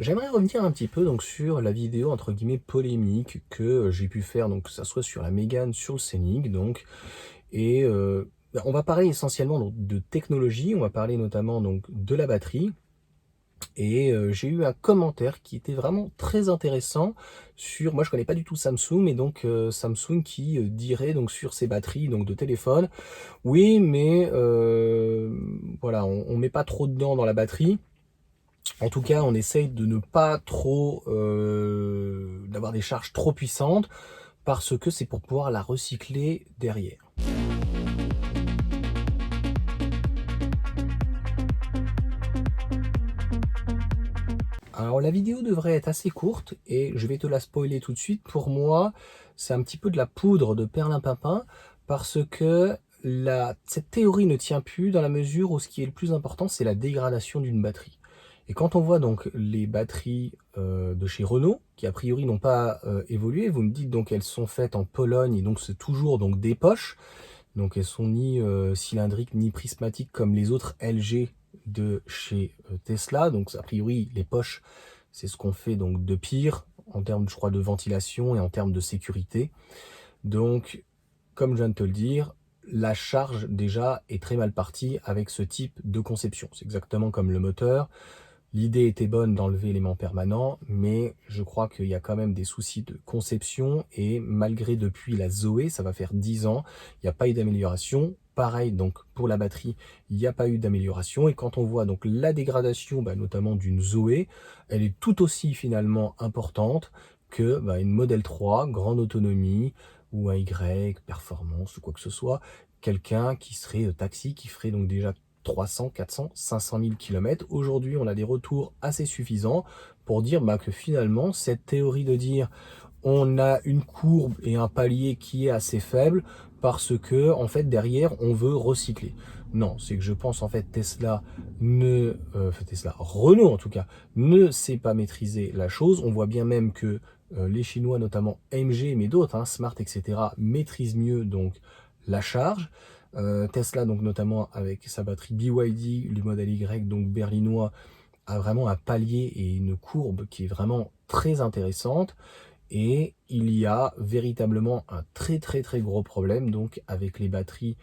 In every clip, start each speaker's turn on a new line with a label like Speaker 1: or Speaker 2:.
Speaker 1: J'aimerais revenir un petit peu donc sur la vidéo entre guillemets «polémique» que j'ai pu faire, donc que ça soit sur la Mégane, sur le Scénic donc et on va parler essentiellement donc de technologie, on va parler notamment donc de la batterie et j'ai eu un commentaire qui était vraiment très intéressant sur moi je connais pas du tout Samsung et donc Samsung qui, dirait donc sur ses batteries donc de téléphone: «Oui mais voilà on met pas trop dedans dans la batterie». En tout cas, on essaye de ne pas trop, d'avoir des charges trop puissantes parce que c'est pour pouvoir la recycler derrière. Alors la vidéo devrait être assez courte et je vais te la spoiler tout de suite. Pour moi, c'est un petit peu de la poudre de perlimpinpin parce que cette théorie ne tient plus dans la mesure où ce qui est le plus important, c'est la dégradation d'une batterie. Et quand on voit donc les batteries de chez Renault, qui a priori n'ont pas évolué, vous me dites donc qu'elles sont faites en Pologne et donc c'est toujours donc des poches, donc elles sont ni cylindriques ni prismatiques comme les autres LG de chez Tesla. Donc a priori les poches c'est ce qu'on fait donc de pire en termes je crois de ventilation et en termes de sécurité. Donc comme je viens de te le dire, la charge déjà est très mal partie avec ce type de conception. C'est exactement comme le moteur. L'idée était bonne d'enlever l'élément permanent, mais je crois qu'il y a quand même des soucis de conception et malgré depuis la Zoé, ça va faire 10 ans, il n'y a pas eu d'amélioration. Pareil donc pour la batterie, il n'y a pas eu d'amélioration et quand on voit donc la dégradation notamment d'une Zoé, elle est tout aussi finalement importante que une Model 3, grande autonomie, ou un Y, performance ou quoi que ce soit, quelqu'un qui serait taxi, qui ferait donc déjà 300, 400, 500 000 km. Aujourd'hui, on a des retours assez suffisants pour dire que finalement, cette théorie de dire on a une courbe et un palier qui est assez faible parce que en fait derrière on veut recycler. Non, c'est que je pense en fait Renault en tout cas, ne sait pas maîtriser la chose. On voit bien même que les Chinois, notamment AMG, mais d'autres, Smart, etc., maîtrisent mieux donc la charge. Tesla, donc notamment avec sa batterie BYD, le modèle Y, donc berlinois, a vraiment un palier et une courbe qui est vraiment très intéressante. Et il y a véritablement un très gros problème donc avec les batteries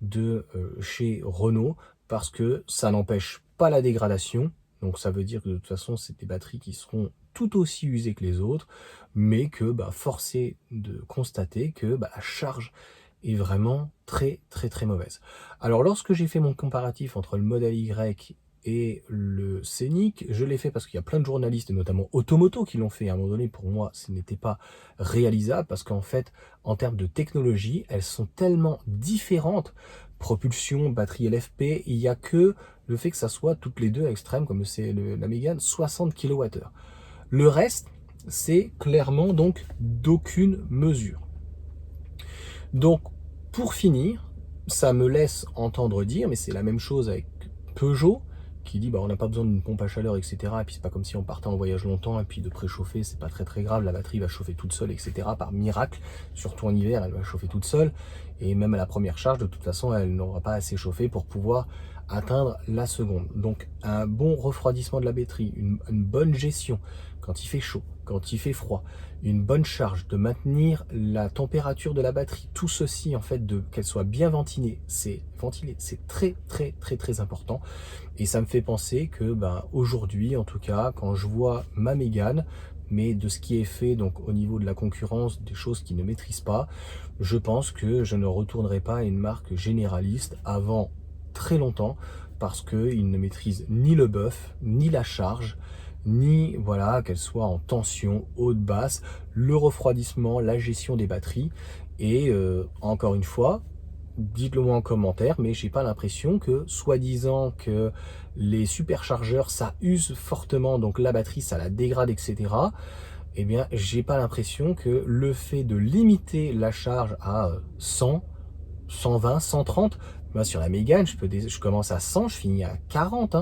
Speaker 1: de chez Renault parce que ça n'empêche pas la dégradation. Donc ça veut dire que de toute façon c'est des batteries qui seront tout aussi usées que les autres, mais que force est de constater que la charge est vraiment très mauvaise. Alors lorsque j'ai fait mon comparatif entre le modèle Y et le Scénic, je l'ai fait parce qu'il y a plein de journalistes, et notamment Automoto, qui l'ont fait. À un moment donné, pour moi, ce n'était pas réalisable, parce qu'en fait, en termes de technologie, elles sont tellement différentes. Propulsion, batterie LFP, il n'y a que le fait que ça soit toutes les deux extrêmes, comme c'est la Mégane, 60 kWh. Le reste, c'est clairement donc d'aucune mesure. Donc, pour finir, ça me laisse entendre dire, mais c'est la même chose avec Peugeot, qui dit on n'a pas besoin d'une pompe à chaleur, etc. Et puis c'est pas comme si on partait en voyage longtemps et puis de préchauffer, c'est pas très grave, la batterie va chauffer toute seule, etc. Par miracle, surtout en hiver, elle va chauffer toute seule. Et même à la première charge, de toute façon, elle n'aura pas assez chauffé pour pouvoir atteindre la seconde. Donc un bon refroidissement de la batterie, une bonne gestion quand il fait chaud, quand il fait froid, une bonne charge, de maintenir la température de la batterie, tout ceci en fait, qu'elle soit bien ventilée, c'est très important. Et ça me fait penser que aujourd'hui en tout cas, quand je vois ma Mégane, mais de ce qui est fait donc au niveau de la concurrence, des choses qui ne maîtrisent pas, je pense que je ne retournerai pas à une marque généraliste avant très longtemps parce qu'ils ne maîtrisent ni le bœuf, ni la charge, ni qu'elle soit en tension, haute, basse, le refroidissement, la gestion des batteries. Et encore une fois, dites-le moi en commentaire, mais j'ai pas l'impression que, soi-disant que les superchargeurs, ça use fortement, donc la batterie, ça la dégrade, etc. Eh bien, j'ai pas l'impression que le fait de limiter la charge à 100, 120, 130, moi sur la Mégane, je commence à 100, je finis à 40,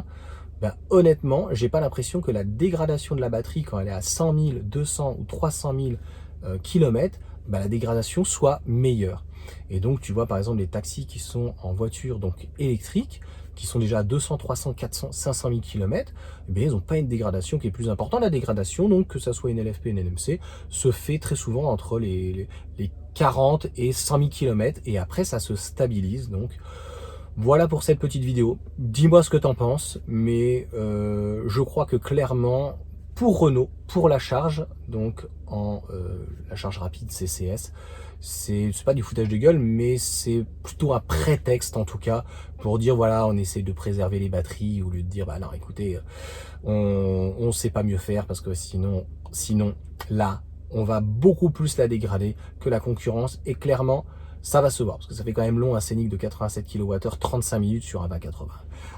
Speaker 1: honnêtement, j'ai pas l'impression que la dégradation de la batterie quand elle est à 100 000, 200 ou 300 000 km, la dégradation soit meilleure. Et donc tu vois par exemple les taxis qui sont en voiture donc électrique, qui sont déjà à 200, 300, 400, 500 000 km, eh bien, ils n'ont pas une dégradation qui est plus importante. La dégradation, donc, que ça soit une LFP, une NMC, se fait très souvent entre les 40 et 100 000 km, et après, ça se stabilise. Donc, voilà pour cette petite vidéo. Dis-moi ce que tu en penses, mais je crois que clairement, pour Renault, pour la charge, donc la charge rapide CCS, c'est pas du foutage de gueule, mais c'est plutôt un prétexte en tout cas pour dire voilà, on essaie de préserver les batteries au lieu de dire bah non, écoutez, on sait pas mieux faire parce que sinon là, on va beaucoup plus la dégrader que la concurrence, et clairement, ça va se voir parce que ça fait quand même long un Scénic de 87 kWh, 35 minutes sur un 2080.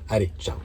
Speaker 1: Allez, ciao.